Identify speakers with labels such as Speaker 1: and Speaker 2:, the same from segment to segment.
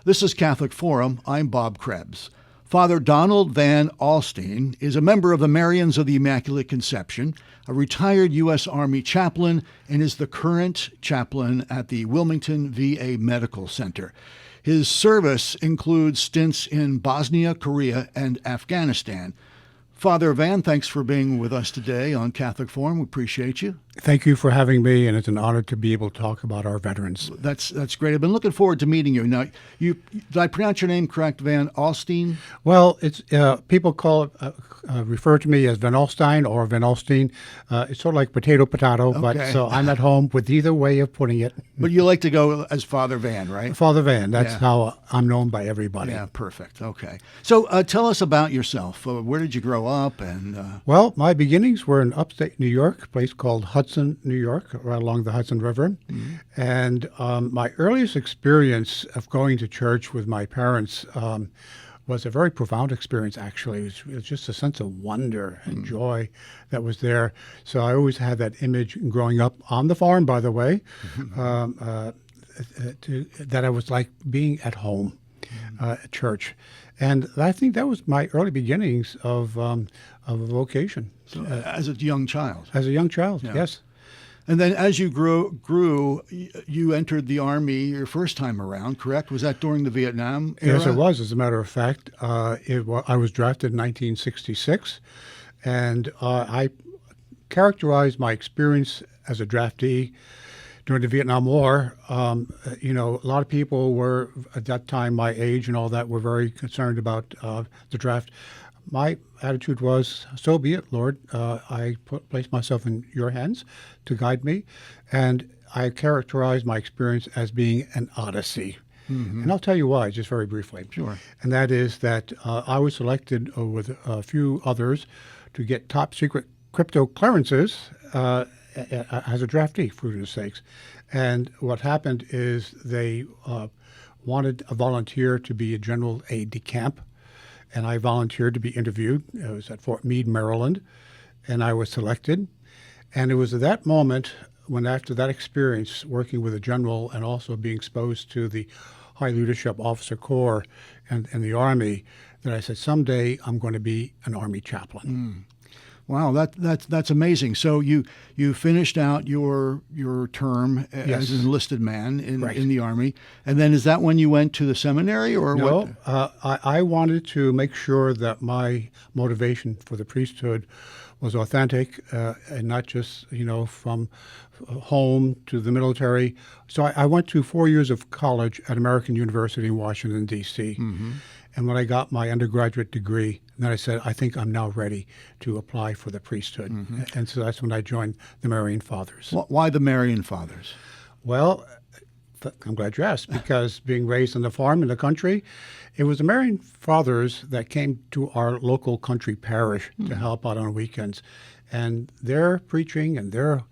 Speaker 1: This is Catholic Forum. I'm Bob Krebs. Father Donald Van Alstyne is a member of the Marians of the Immaculate Conception, a retired U.S. Army chaplain, and is the current chaplain at the Wilmington VA Medical Center. His service includes stints in Bosnia, Korea, and Afghanistan. Father Van, thanks for being with us today on Catholic Forum. We appreciate you.
Speaker 2: Thank you for having me, and it's an honor to be able to talk about our veterans.
Speaker 1: That's great. I've been looking forward to meeting you. Now, did I pronounce your name correct, Van Alstyne?
Speaker 2: Well, it's people refer to me as Van Alstyne or Van Alstyne. It's sort of like potato,
Speaker 1: Okay.
Speaker 2: but so I'm at home with either way of putting it.
Speaker 1: But you like to go as Father Van, right?
Speaker 2: Father Van, that's how I'm known by everybody.
Speaker 1: Yeah, perfect. Okay. So tell us about yourself. Where did you grow up? And
Speaker 2: Well, my beginnings were in upstate New York, a place called Hudson, New York, right along the Hudson River. Mm-hmm. And my earliest experience of going to church with my parents was a very profound experience, actually. It was just a sense of wonder and joy that was there. So I always had that image growing up on the farm, by the way, that I was like being at home at church. And I think that was my early beginnings of a vocation.
Speaker 1: So, as a young child?
Speaker 2: As a young child,
Speaker 1: Yeah.
Speaker 2: yes.
Speaker 1: And then as you grew, you entered the Army your first time around, correct? Was that during the Vietnam era?
Speaker 2: Yes, it was, as a matter of fact. I was drafted in 1966, and I characterized my experience as a draftee during the Vietnam War. A lot of people were, at that time, my age and all that, were very concerned about the draft. My attitude was, so be it, Lord. I place myself in your hands to guide me. And I characterized my experience as being an odyssey. Mm-hmm. And I'll tell you why, just very briefly.
Speaker 1: Sure.
Speaker 2: And that is that I was selected with a few others to get top secret crypto clearances as a draftee, for goodness sakes. And what happened is they wanted a volunteer to be a general aide de camp. And I volunteered to be interviewed. It was at Fort Meade, Maryland, and I was selected. And it was at that moment when, after that experience, working with a general and also being exposed to the high leadership officer corps and the Army, that I said, someday I'm going to be an Army chaplain.
Speaker 1: Wow, that's amazing. So you finished out your term
Speaker 2: Yes.
Speaker 1: as an enlisted man
Speaker 2: Right.
Speaker 1: in the Army, and then is that when you went to the seminary or
Speaker 2: No,
Speaker 1: what?
Speaker 2: I wanted to make sure that my motivation for the priesthood was authentic and not just, from home to the military. So I went to 4 years of college at American University in Washington, D.C. Mm-hmm. And when I got my undergraduate degree, then I said, I think I'm now ready to apply for the priesthood. Mm-hmm. And so that's when I joined the Marian Fathers.
Speaker 1: Why the Marian Fathers?
Speaker 2: Well, I'm glad you asked, because being raised on the farm in the country, it was the Marian Fathers that came to our local country parish to help out on weekends. And their preaching and their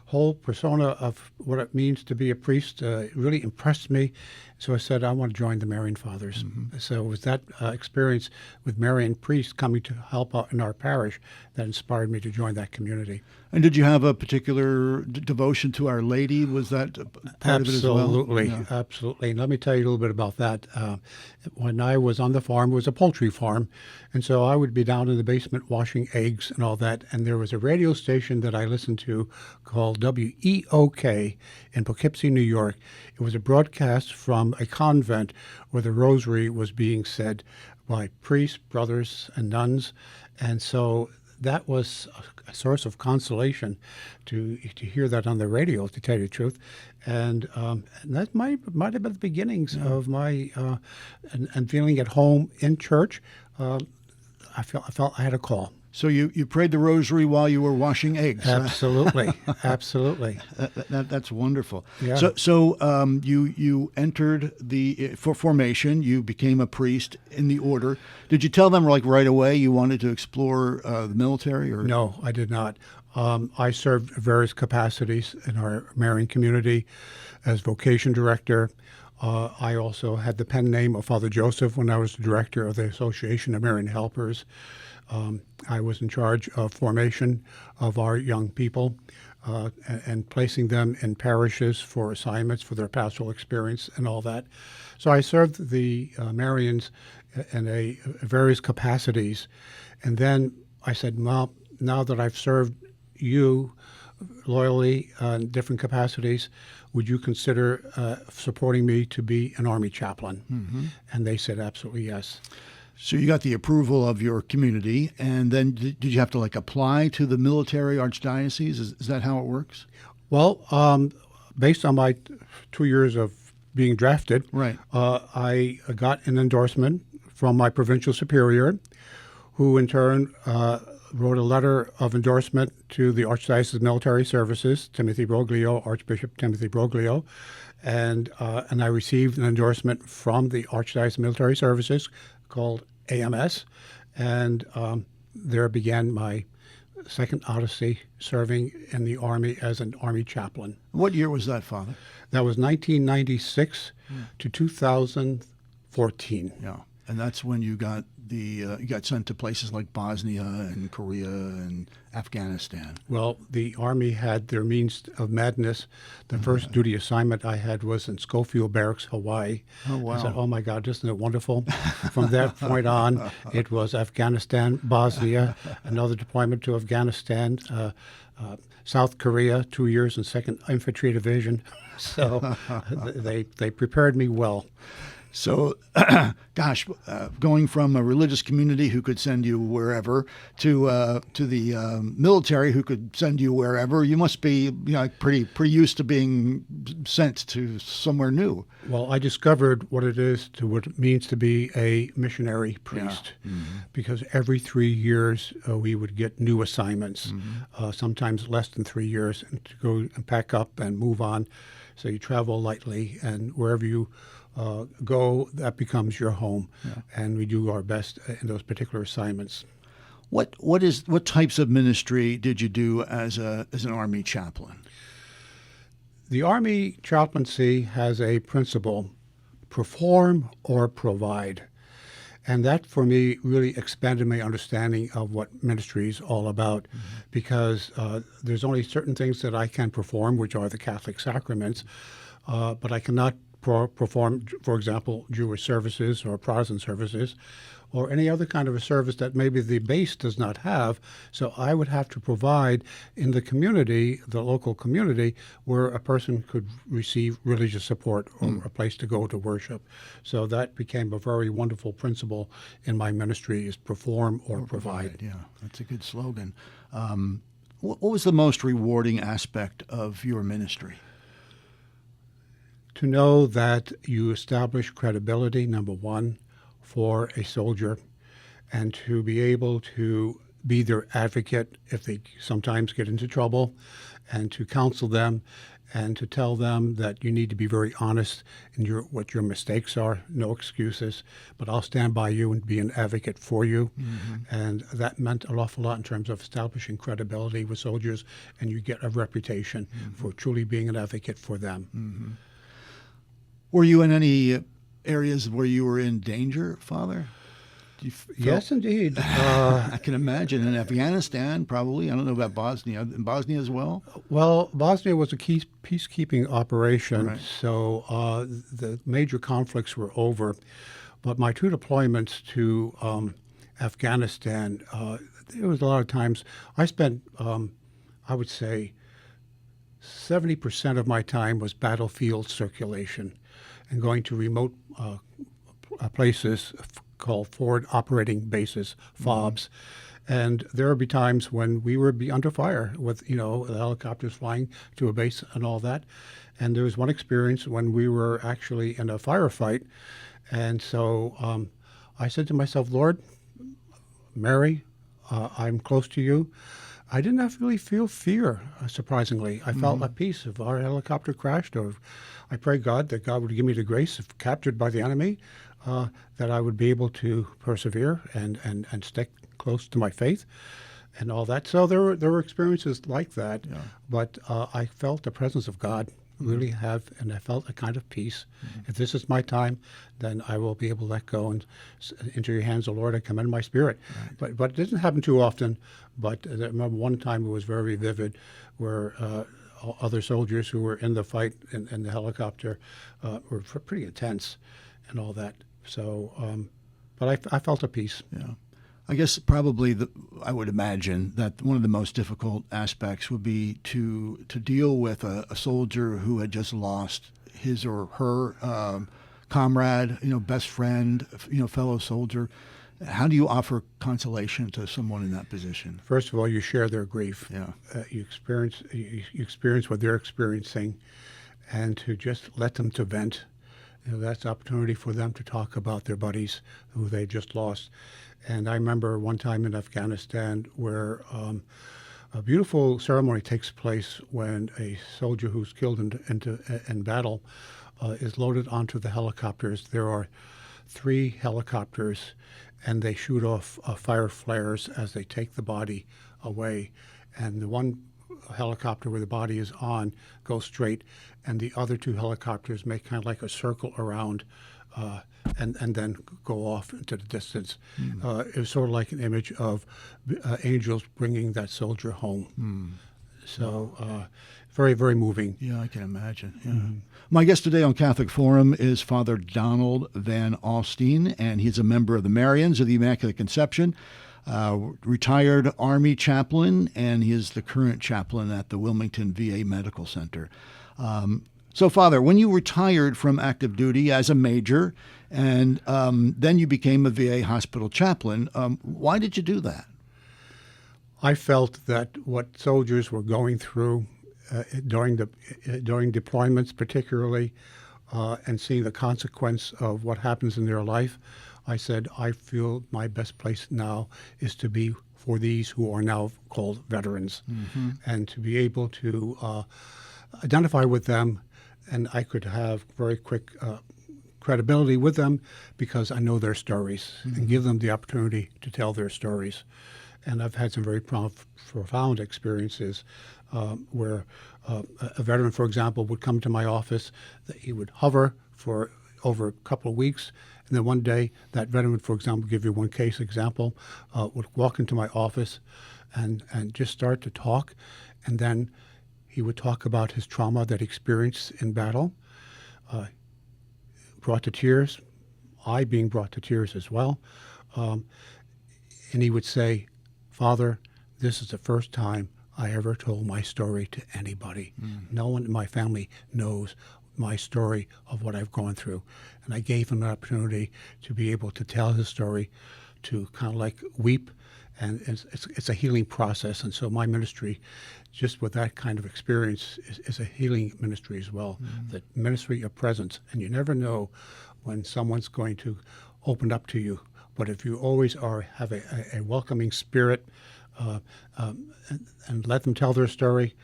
Speaker 2: whole persona of what it means to be a priest really impressed me. So I said, I want to join the Marian Fathers. Mm-hmm. So it was that experience with Marian priests coming to help out in our parish that inspired me to join that community.
Speaker 1: And did you have a particular devotion to Our Lady? Was that part of it as well?
Speaker 2: Absolutely, yeah. Absolutely. And let me tell you a little bit about that. When I was on the farm, it was a poultry farm, and so I would be down in the basement washing eggs and all that, and there was a radio station that I listened to called WEOK in Poughkeepsie, New York. It was a broadcast from a convent where the rosary was being said by priests, brothers, and nuns, and so that was a source of consolation to hear that on the radio, to tell you the truth. And that might have been the beginnings of my and feeling at home in church. I felt I had a call.
Speaker 1: So you prayed the rosary while you were washing eggs.
Speaker 2: Absolutely, absolutely.
Speaker 1: That's wonderful.
Speaker 2: Yeah.
Speaker 1: So you entered for formation. You became a priest in the order. Did you tell them right away you wanted to explore the military? Or
Speaker 2: no, I did not. I served various capacities in our Marian community as vocation director. I also had the pen name of Father Joseph when I was the director of the Association of Marian Helpers. I was in charge of formation of our young people. and placing them in parishes for assignments for their pastoral experience and all that. So I served the Marians in various capacities. And then I said, well, now that I've served you loyally in different capacities, would you consider supporting me to be an Army chaplain?
Speaker 1: Mm-hmm.
Speaker 2: And they said absolutely yes.
Speaker 1: So you got the approval of your community, and then did you have to apply to the military archdiocese? Is that how it works?
Speaker 2: Well, based on my 2 years of being drafted,
Speaker 1: right,
Speaker 2: I got an endorsement from my provincial superior, who in turn wrote a letter of endorsement to the Archdiocese Military Services, Archbishop Timothy Broglio, and I received an endorsement from the Archdiocese Military Services called AMS, and there began my second odyssey serving in the Army as an Army chaplain.
Speaker 1: What year was that, Father?
Speaker 2: That was 1996 to 2014.
Speaker 1: Yeah, and that's when you got you got sent to places like Bosnia and Korea and Afghanistan.
Speaker 2: Well, the Army had their means of madness. The first duty assignment I had was in Schofield Barracks, Hawaii.
Speaker 1: Oh, wow.
Speaker 2: I said, oh, my God, isn't it wonderful? From that point on, it was Afghanistan, Bosnia, another deployment to Afghanistan, South Korea, 2 years in 2nd Infantry Division. So they prepared me well.
Speaker 1: So, going from a religious community who could send you wherever to the military who could send you wherever, you must be pretty used to being sent to somewhere new.
Speaker 2: Well, I discovered what it means to be a missionary priest, because every 3 years we would get new assignments, sometimes less than 3 years, and to go and pack up and move on. So you travel lightly, and wherever you go, that becomes your home, and we do our best in those particular assignments.
Speaker 1: What types of ministry did you do as an Army chaplain?
Speaker 2: The Army chaplaincy has a principle: perform or provide. And that, for me, really expanded my understanding of what ministry is all about, because there's only certain things that I can perform, which are the Catholic sacraments, but I cannot perform, for example, Jewish services or Protestant services, or any other kind of a service that maybe the base does not have. So I would have to provide in the community, the local community, where a person could receive religious support or a place to go to worship. So that became a very wonderful principle in my ministry: is perform or provide.
Speaker 1: Yeah, that's a good slogan. What was the most rewarding aspect of your ministry?
Speaker 2: To know that you establish credibility, number one, for a soldier, and to be able to be their advocate if they sometimes get into trouble, and to counsel them, and to tell them that you need to be very honest in what your mistakes are, no excuses, but I'll stand by you and be an advocate for you. And that meant an awful lot in terms of establishing credibility with soldiers, and you get a reputation for truly being an advocate for them.
Speaker 1: Were you in any areas where you were in danger, Father?
Speaker 2: Yes, indeed.
Speaker 1: I can imagine. In Afghanistan, probably. I don't know about Bosnia. In Bosnia as well?
Speaker 2: Well, Bosnia was a peacekeeping operation,
Speaker 1: Right.
Speaker 2: so the major conflicts were over. But my 2 deployments to Afghanistan, there was a lot of times I spent, I would say, 70% of my time was battlefield circulation and going to remote places called forward operating bases, FOBs. And there would be times when we would be under fire with, the helicopters flying to a base and all that. And there was one experience when we were actually in a firefight. And so I said to myself, Lord, Mary, I'm close to you. I didn't really feel fear, surprisingly. I felt at peace. If our helicopter crashed, or I pray God that God would give me the grace, if captured by the enemy, that I would be able to persevere and stick close to my faith and all that. So there were experiences like that, but I felt the presence of God really have, and I felt a kind of peace. If this is my time, then I will be able to let go and into your hands, O Lord, I commend my spirit. But it doesn't happen too often. But I remember one time it was very vivid, where other soldiers who were in the fight in the helicopter were pretty intense, and all that. So, but I felt a peace.
Speaker 1: Yeah. I guess probably I would imagine that one of the most difficult aspects would be to deal with a soldier who had just lost his or her comrade, best friend, fellow soldier. How do you offer consolation to someone in that position?
Speaker 2: First of all, you share their grief.
Speaker 1: Yeah.
Speaker 2: You experience what they're experiencing, and to just let them to vent. That's an opportunity for them to talk about their buddies who they just lost. And I remember one time in Afghanistan where a beautiful ceremony takes place when a soldier who's killed in battle is loaded onto the helicopters. There are 3 helicopters, and they shoot off fire flares as they take the body away. And the one helicopter where the body is on goes straight, and the other 2 helicopters make kind of like a circle around and then go off into the distance. It was sort of like an image of angels bringing that soldier home. So very, very moving.
Speaker 1: Yeah, I can imagine. Yeah. My guest today on Catholic Forum is Father Donald Van Alstyne, and he's a member of the Marians of the Immaculate Conception, retired Army chaplain, and he is the current chaplain at the Wilmington VA Medical Center. So, Father, when you retired from active duty as a major, and then you became a VA hospital chaplain, why did you do that?
Speaker 2: I felt that what soldiers were going through during deployments, particularly, and seeing the consequence of what happens in their life, I said, I feel my best place now is to be for these who are now called veterans, and to be able to identify with them, and I could have very quick credibility with them because I know their stories and give them the opportunity to tell their stories. And I've had some very profound experiences where a veteran, for example, would come to my office. He would hover for over a couple of weeks, and then one day that veteran would, for example, give you one case example, would walk into my office and just start to talk, and then he would talk about his trauma that he experienced in battle, brought to tears, I being brought to tears as well, and he would say, Father, this is the first time I ever told my story to anybody. No one in my family knows my story of what I've gone through. And I gave him an opportunity to be able to tell his story, to kind of like weep, and it's a healing process. And so my ministry, just with that kind of experience, is a healing ministry as well, the ministry of presence. And you never know when someone's going to open up to you. But if you always have a welcoming spirit and let them tell their story,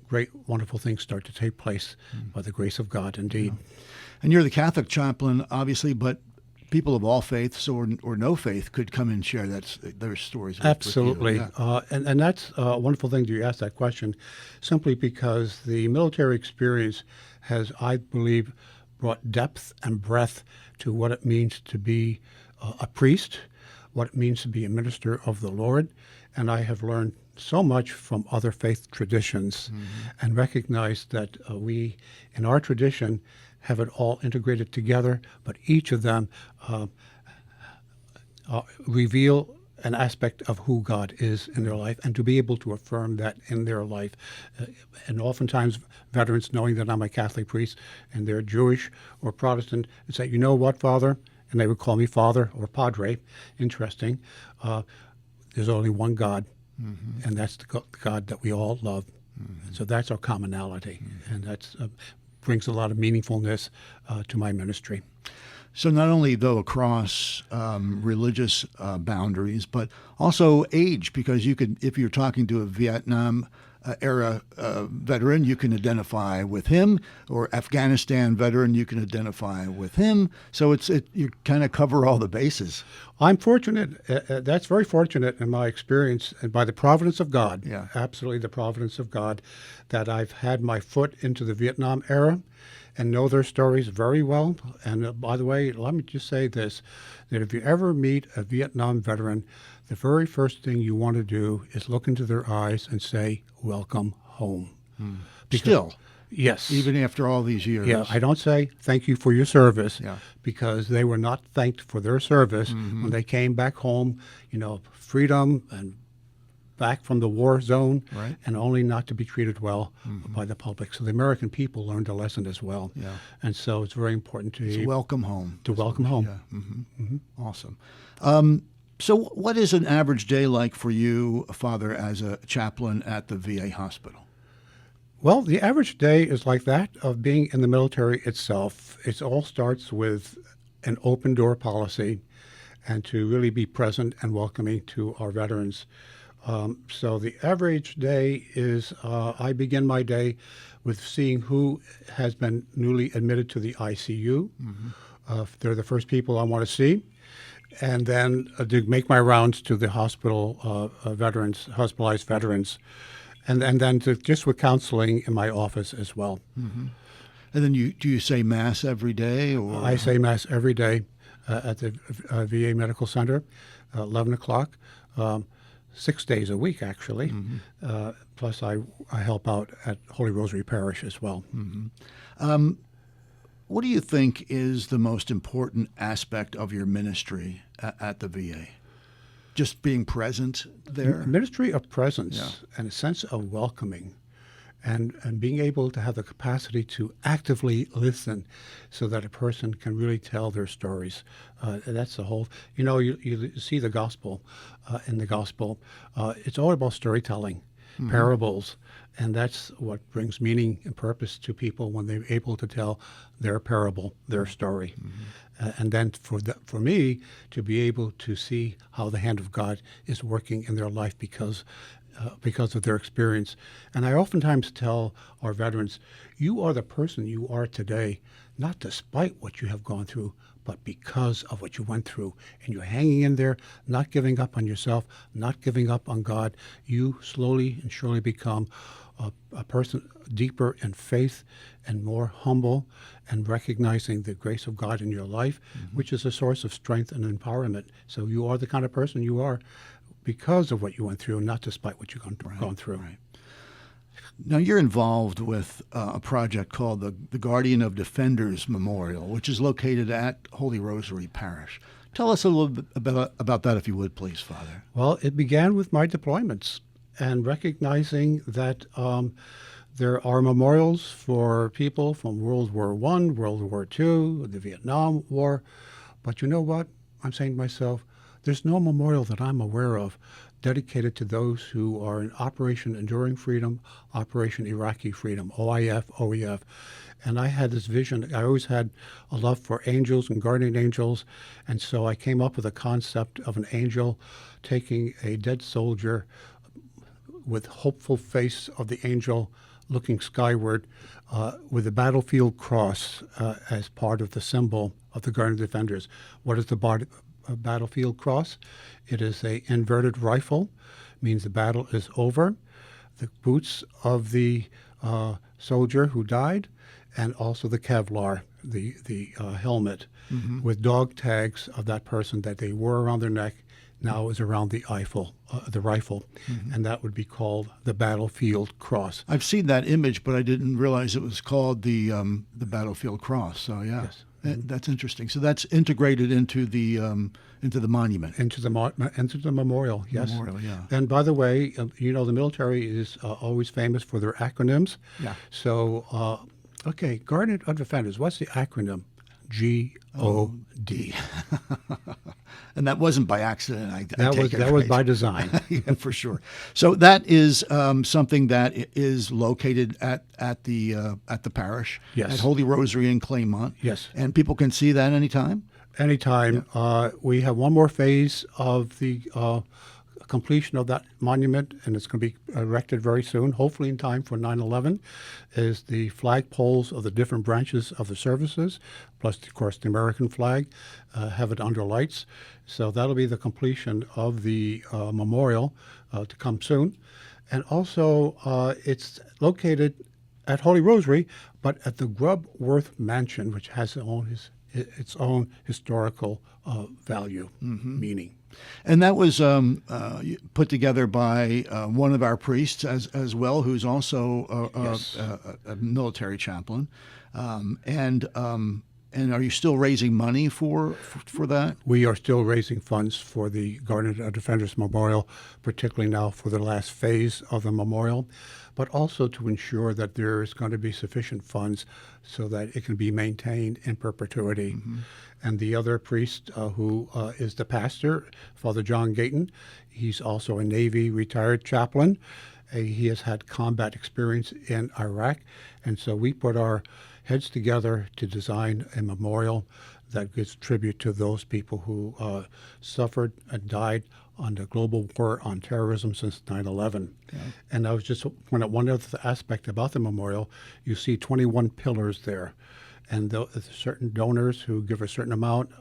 Speaker 2: great, wonderful things start to take place by the grace of God, indeed.
Speaker 1: Yeah. And you're the Catholic chaplain, obviously, but people of all faiths or no faith could come and share their stories.
Speaker 2: Absolutely.
Speaker 1: With you. Yeah.
Speaker 2: And that's a wonderful thing that you ask that question, simply because the military experience has, I believe, brought depth and breadth to what it means to be a priest, what it means to be a minister of the Lord. And I have learned so much from other faith traditions and recognized that we, in our tradition, have it all integrated together, but each of them reveal an aspect of who God is in their life, and to be able to affirm that in their life. And oftentimes veterans, knowing that I'm a Catholic priest and they're Jewish or Protestant, and say, you know what, Father? And they would call me Father or Padre. Interesting. There's only one God, and that's the God that we all love. So that's our commonality, and that's brings a lot of meaningfulness to my ministry.
Speaker 1: So not only, though, across religious boundaries, but also age, because you could, if you're talking to a Vietnam era veteran, you can identify with him, or Afghanistan veteran, you can identify with him. So you kind of cover all the bases.
Speaker 2: I'm fortunate. That's very fortunate in my experience, and by the providence of God,
Speaker 1: Yeah.
Speaker 2: absolutely the providence of God, that I've had my foot into the Vietnam era and know their stories very well. And by the way, let me just say this, that if you ever meet a Vietnam veteran, the very first thing you want to do is look into their eyes and say, "Welcome home."
Speaker 1: Still,
Speaker 2: Yes.
Speaker 1: even after all these years.
Speaker 2: Yeah, I don't say thank you for your service,
Speaker 1: Yeah.
Speaker 2: because they were not thanked for their service when they came back home, freedom and back from the war zone,
Speaker 1: Right.
Speaker 2: and only not to be treated well by the public. So the American people learned a lesson as well.
Speaker 1: Yeah.
Speaker 2: And so it's very important to
Speaker 1: Welcome home.
Speaker 2: welcome home.
Speaker 1: Yeah. Awesome. So what is an average day like for you, Father, as a chaplain at the VA hospital?
Speaker 2: Well, the average day is like that of being in the military itself. It all starts with an open door policy and to really be present and welcoming to our veterans. So the average day is I begin my day with seeing who has been newly admitted to the ICU. They're the first people I want to see. And then to make my rounds to the hospital veterans, hospitalized veterans. And then just with counseling in my office as well.
Speaker 1: And then do you say Mass every day? Or
Speaker 2: I say Mass every day at the VA Medical Center, 11 o'clock, 6 days a week, actually. Plus, I help out at Holy Rosary Parish as well.
Speaker 1: What do you think is the most important aspect of your ministry at the VA? Just being present there?
Speaker 2: A ministry of presence and a sense of welcoming, and being able to have the capacity to actively listen so that a person can really tell their stories. That's the whole, you see the gospel, in the gospel, it's all about storytelling, parables, and that's what brings meaning and purpose to people when they're able to tell their parable, their story. And then for me to be able to see how the hand of God is working in their life because of their experience. And I oftentimes tell our veterans, you are the person you are today, not despite what you have gone through, but because of what you went through. And you're hanging in there, not giving up on yourself, not giving up on God. You slowly and surely become a person deeper in faith and more humble, and recognizing the grace of God in your life, which is a source of strength and empowerment. So you are the kind of person you are because of what you went through, not despite what you've gone through.
Speaker 1: Right. Now, you're involved with a project called the Guardian of Defenders Memorial, which is located at Holy Rosary Parish. Tell us a little bit about that, if you would, please, Father.
Speaker 2: Well, it began with my deployments and recognizing that there are memorials for people from World War I, World War II, the Vietnam War. But you know what? I'm saying to myself, there's no memorial that I'm aware of dedicated to those who are in Operation Enduring Freedom, Operation Iraqi Freedom, OIF, OEF. And I had this vision. I always had a love for angels and guardian angels. And so I came up with a concept of an angel taking a dead soldier with hopeful face of the angel looking skyward with the battlefield cross as part of the symbol of the Guardian Defenders. What is the battlefield cross? It is an inverted rifle, means the battle is over. The boots of the soldier who died, and also the Kevlar, the helmet, with dog tags of that person that they wore around their neck, now is around the rifle, and that would be called the battlefield cross.
Speaker 1: I've seen that image, but I didn't realize it was called the battlefield cross. So yeah,
Speaker 2: Yes.
Speaker 1: That's interesting. So that's integrated into the monument.
Speaker 2: Into the memorial, yes.
Speaker 1: Memorial, yeah.
Speaker 2: And by the way, the military is always famous for their acronyms.
Speaker 1: Yeah.
Speaker 2: So, okay, Guardian of Defenders, what's the acronym? GOD.
Speaker 1: And that wasn't by accident. I
Speaker 2: That
Speaker 1: take it,
Speaker 2: was
Speaker 1: right?
Speaker 2: by design.
Speaker 1: Yeah, for sure. So that is something that is located at the parish,
Speaker 2: Yes.
Speaker 1: at Holy Rosary in Claymont.
Speaker 2: Yes.
Speaker 1: And people can see that anytime.
Speaker 2: Anytime. We have one more phase of the completion of that monument, and it's going to be erected very soon, hopefully in time for 9/11, is the flag poles of the different branches of the services, plus, of course, the American flag, have it under lights. So that'll be the completion of the memorial to come soon. And also, it's located at Holy Rosary, but at the Grubworth Mansion, which has its own historical value, meaning.
Speaker 1: And that was put together by one of our priests as well, who's also
Speaker 2: Yes.
Speaker 1: a military chaplain. And are you still raising money for that?
Speaker 2: We are still raising funds for the Guardian Defenders Memorial, particularly now for the last phase of the memorial, but also to ensure that there is going to be sufficient funds so that it can be maintained in perpetuity. And the other priest who is the pastor, Father John Gayton, he's also a Navy retired chaplain. He has had combat experience in Iraq, and so we put our heads together to design a memorial that gives tribute to those people who suffered and died on the global war on terrorism since 9/11.
Speaker 1: Okay.
Speaker 2: And I was just pointing out one other aspect about the memorial. You see 21 pillars there. And certain donors who give a certain amount,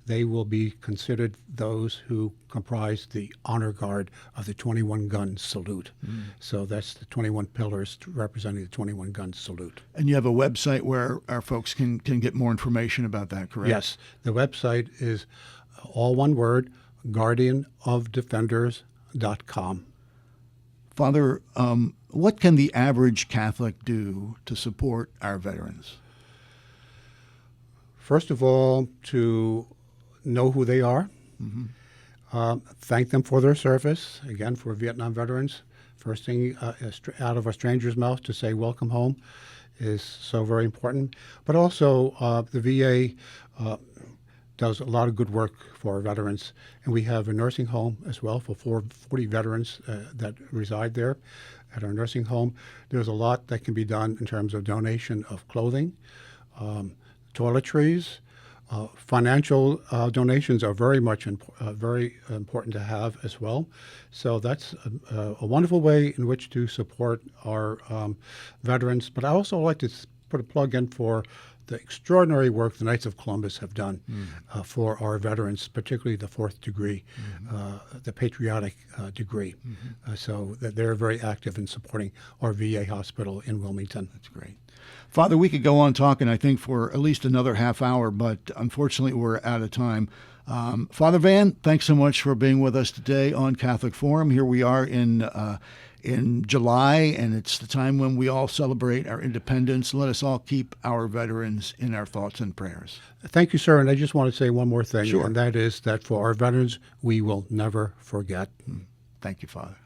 Speaker 2: they will be considered those who comprise the honor guard of the 21 gun salute. So that's the 21 pillars representing the 21 gun salute.
Speaker 1: And you have a website where our folks can get more information about that, correct?
Speaker 2: Yes, the website is all one word, guardianofdefenders.com.
Speaker 1: Father, what can the average Catholic do to support our veterans?
Speaker 2: First of all, to know who they are, thank them for their service. Again, for Vietnam veterans, first thing out of a stranger's mouth to say welcome home is so very important. But also, the VA does a lot of good work for our veterans. And we have a nursing home as well for 40 veterans that reside there at our nursing home. There's a lot that can be done in terms of donation of clothing, toiletries. Financial donations are very important to have as well. So that's a wonderful way in which to support our veterans. But I also like to put a plug in for the extraordinary work the Knights of Columbus have done for our veterans, particularly the fourth degree, the patriotic degree. So that they're very active in supporting our VA hospital in Wilmington.
Speaker 1: That's great. Father, we could go on talking, I think, for at least another half hour, but unfortunately we're out of time. Father Van, thanks so much for being with us today on Catholic Forum. Here we are in July, and it's the time when we all celebrate our independence. Let us all keep our veterans in our thoughts and prayers.
Speaker 2: Thank you, sir. And I just want to say one more thing,
Speaker 1: Sure.
Speaker 2: and that is that for our veterans, we will never forget.
Speaker 1: Thank you, Father.